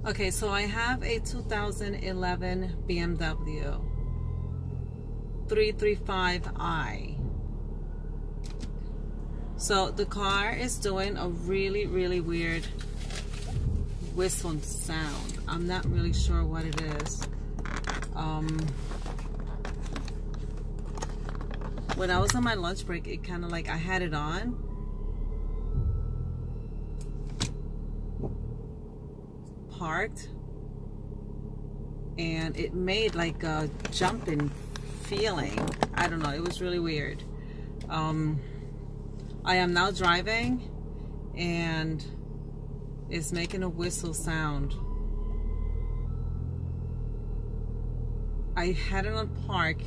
Okay, so I have a 2011 BMW 335i. So the car is doing a really weird whistle sound. I'm not really sure what it is. When I was on my lunch break, it kind of like I had it on. Parked, and it made like a jumping feeling. I don't know, it was really weird. I am now driving and it's making a whistle sound. I had it on park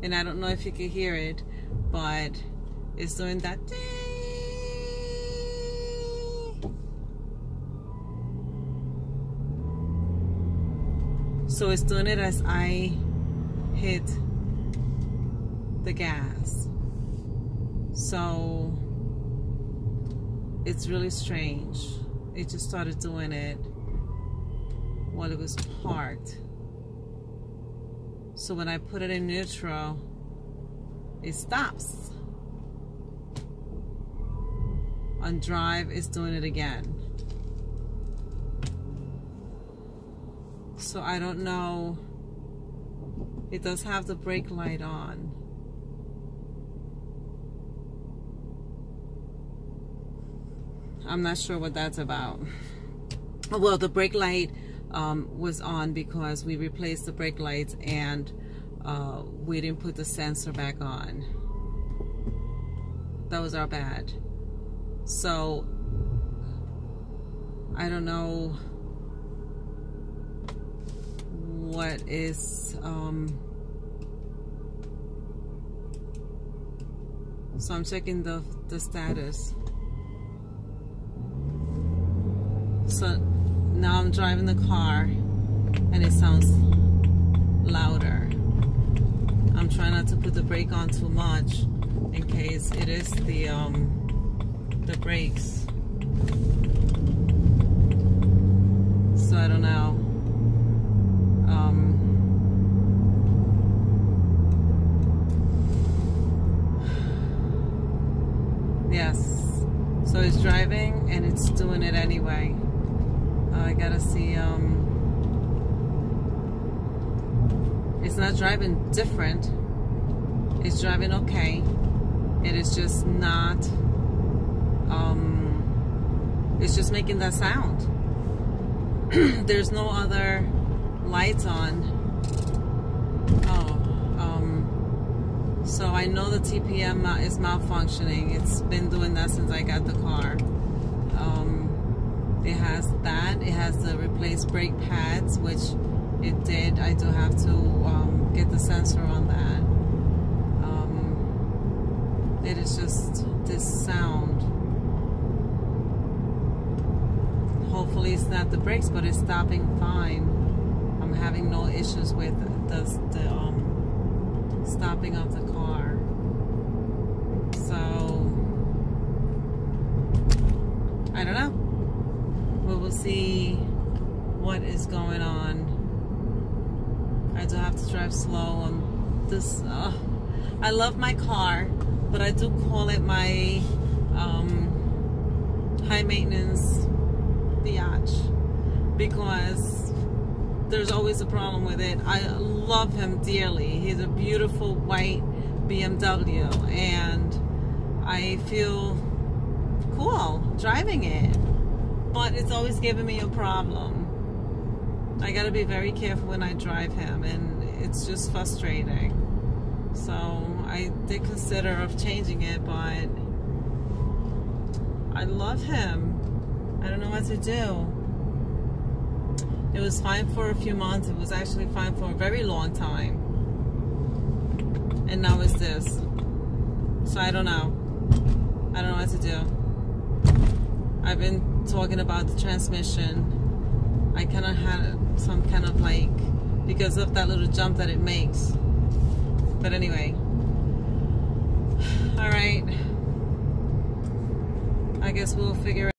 and I don't know if you can hear it, but it's doing that ding. So it's doing it as I hit the gas. So it's really strange. It just started doing it while it was parked. So when I put it in neutral, it stops. On drive, it's doing it again. So I don't know. It does have the brake light on. I'm not sure what that's about. Well, the brake light was on because we replaced the brake lights and we didn't put the sensor back on. That was our bad. So I don't know what is so I'm checking the status. So now I'm driving the car and it sounds louder. I'm trying not to put the brake on too much in case it is the brakes. So I don't know. Yes, so it's driving and it's doing it anyway. I gotta see, it's not driving different, it's driving okay. It is just not, it's just making that sound. There's no other lights on. So I know the TPM is malfunctioning. It's been doing that since I got the car. It has that. It has the replaced brake pads, which it did. I do have to get the sensor on that. It is just this sound. Hopefully it's not the brakes, but it's stopping fine. I'm having no issues with the stopping of the car. So I don't know. We will see what is going on. I do have to drive slow on this. I love my car, but I do call it my high maintenance biatch because there's always a problem with it. I love him dearly. He's a beautiful white BMW and I feel cool driving it, but it's always giving me a problem. I gotta be very careful when I drive him and it's just frustrating. So I did consider of changing it, but I love him. I don't know what to do. It was fine for a few months. It was actually fine for a very long time. And now it's this. So I don't know. I don't know what to do. I've been talking about the transmission. I kind of had some kind of like, because of that little jump that it makes. But anyway. All right. I guess we'll figure